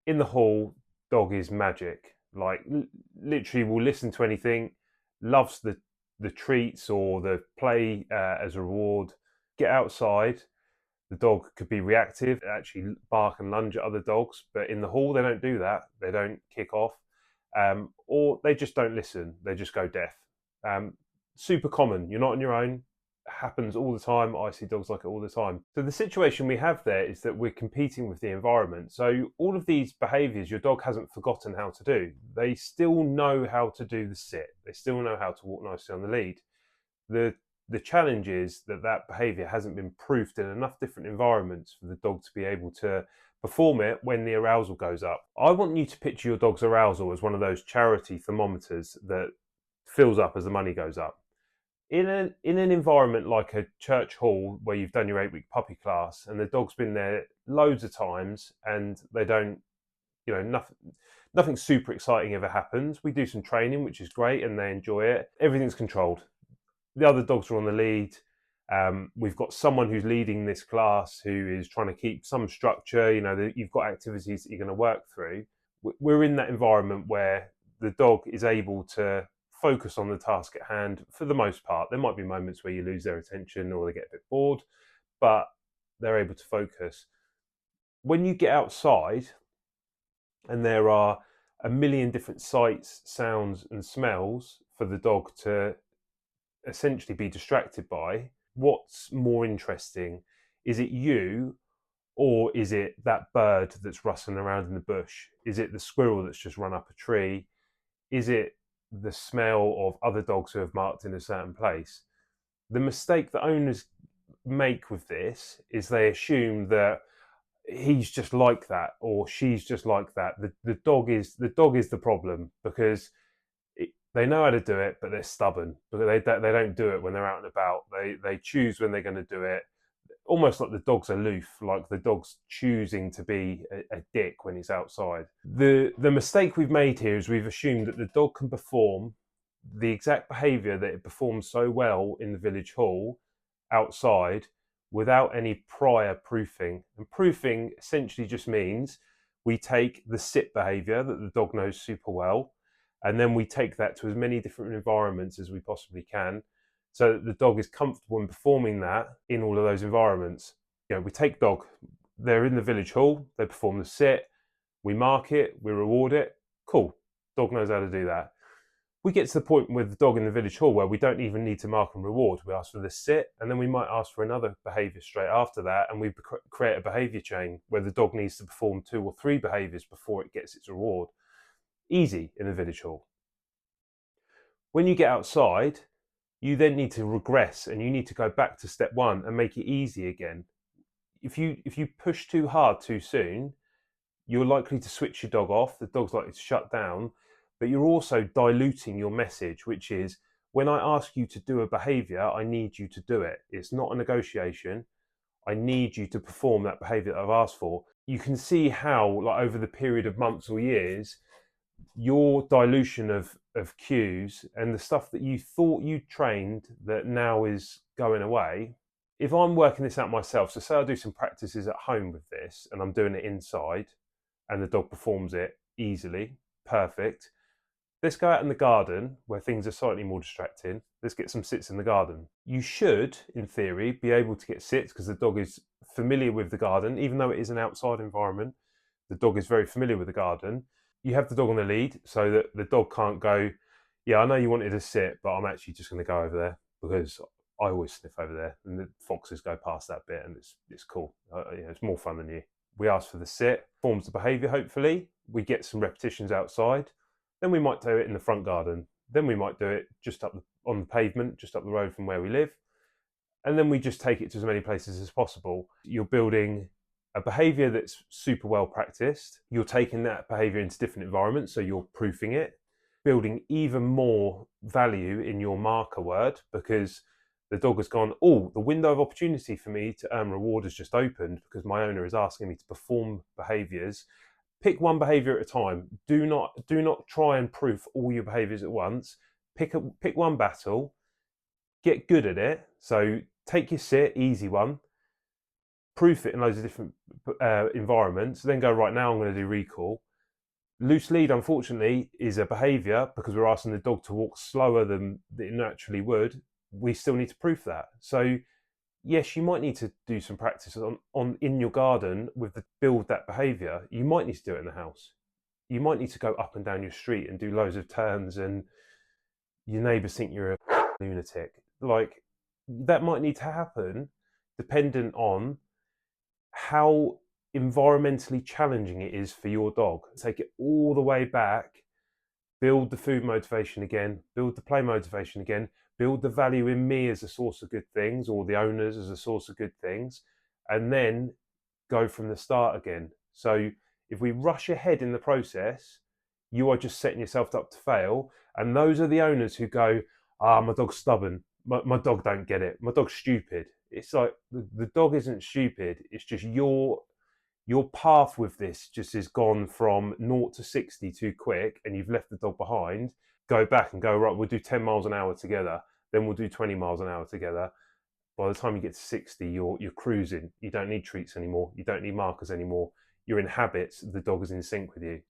In the hall, dog is magic. Like literally, will listen to anything. Loves the treats or the play as a reward. Get outside. The dog could be reactive, actually bark and lunge at other dogs, but in the hall they don't do that. They don't kick off, or they just don't listen. They just go deaf. Um, Super common. You're not on your own. Happens all the time. I see dogs like it all the time. So the situation we have there is that we're competing with the environment. So all of these behaviours your dog hasn't forgotten how to do. They still know how to do the sit. They still know how to walk nicely on the lead. The the challenge is that that behaviour hasn't been proofed in enough different environments for the dog to be able to perform it when the arousal goes up. I want you to picture your dog's arousal as one of those charity thermometers that fills up as the money goes up. In an environment like a church hall where you've done your 8-week puppy class and the dog's been there loads of times and they don't, nothing super exciting ever happens. We do some training, which is great, and they enjoy it. Everything's controlled. The other dogs are on the lead. We've got someone who's leading this class who is trying to keep some structure. You've got activities that you're going to work through. We're in that environment where the dog is able to focus on the task at hand for the most part. There might be moments where you lose their attention or they get a bit bored, but they're able to focus. When you get outside and there are a million different sights, sounds, and smells for the dog to essentially be distracted by, what's more interesting? Is it you, or is it that bird that's rustling around in the bush? Is it the squirrel that's just run up a tree? Is it the smell of other dogs who have marked in a certain place? The mistake that owners make with this is they assume that he's just like that or she's just like that. The dog is the problem because they know how to do it, but they're stubborn. But they don't do it when they're out and about. They choose when they're going to do it. Almost like the dog's aloof, like the dog's choosing to be a dick when he's outside. The mistake we've made here is we've assumed that the dog can perform the exact behaviour that it performs so well in the village hall outside without any prior proofing. And proofing essentially just means we take the sit behaviour that the dog knows super well, and then we take that to as many different environments as we possibly can so that the dog is comfortable in performing that in all of those environments. We take dog, they're in the village hall, they perform the sit, we mark it, we reward it. Cool, dog knows how to do that. We get to the point with the dog in the village hall where we don't even need to mark and reward. We ask for the sit, and then we might ask for another behaviour straight after that, and we create a behaviour chain where the dog needs to perform 2 or 3 behaviours before it gets its reward. Easy in the village hall. When you get outside, you then need to regress and you need to go back to step 1 and make it easy again. If you push too hard too soon, you're likely to switch your dog off. The dog's likely to shut down, but you're also diluting your message, which is when I ask you to do a behaviour, I need you to do it. It's not a negotiation. I need you to perform that behaviour that I've asked for. You can see how, like over the period of months or years, your dilution of cues and the stuff that you thought you trained that now is going away. If I'm working this out myself, so say I do some practices at home with this and I'm doing it inside and the dog performs it easily, perfect. Let's go out in the garden where things are slightly more distracting. Let's get some sits in the garden. You should, in theory, be able to get sits because the dog is familiar with the garden, even though it is an outside environment. The dog is very familiar with the garden. You have the dog on the lead so that the dog can't go, yeah, I know you wanted to sit, but I'm actually just going to go over there because I always sniff over there and the foxes go past that bit and it's cool. It's more fun than you. We ask for the sit, forms the behaviour hopefully. We get some repetitions outside. Then we might do it in the front garden. Then we might do it just on the pavement, just up the road from where we live. And then we just take it to as many places as possible. You're building a behaviour that's super well practiced. You're taking that behaviour into different environments, so you're proofing it, building even more value in your marker word because the dog has gone, oh, the window of opportunity for me to earn reward has just opened because my owner is asking me to perform behaviours. Pick one behaviour at a time. Do not try and proof all your behaviours at once. Pick one battle, get good at it. So take your sit, easy one. proof it in loads of different environments, then go, right, now I'm going to do recall. Loose lead, unfortunately, is a behaviour because we're asking the dog to walk slower than it naturally would. We still need to proof that. So yes, you might need to do some practice on in your garden with the build that behaviour. You might need to do it in the house. You might need to go up and down your street and do loads of turns, and your neighbours think you're a lunatic. Like, that might need to happen, dependent on how environmentally challenging it is for your dog. Take it all the way back, build the food motivation again, build the play motivation again, build the value in me as a source of good things, or the owners as a source of good things, and then go from the start again. So if we rush ahead in the process, you are just setting yourself up to fail. And those are the owners who go, my dog's stubborn. My dog don't get it. My dog's stupid. It's like the dog isn't stupid. It's just your path with this just has gone from 0 to 60 too quick, and you've left the dog behind. Go back and go, right, we'll do 10 miles an hour together, then we'll do 20 miles an hour together. By the time you get to 60, you're cruising. You don't need treats anymore. You don't need markers anymore. You're in habits. The dog is in sync with you.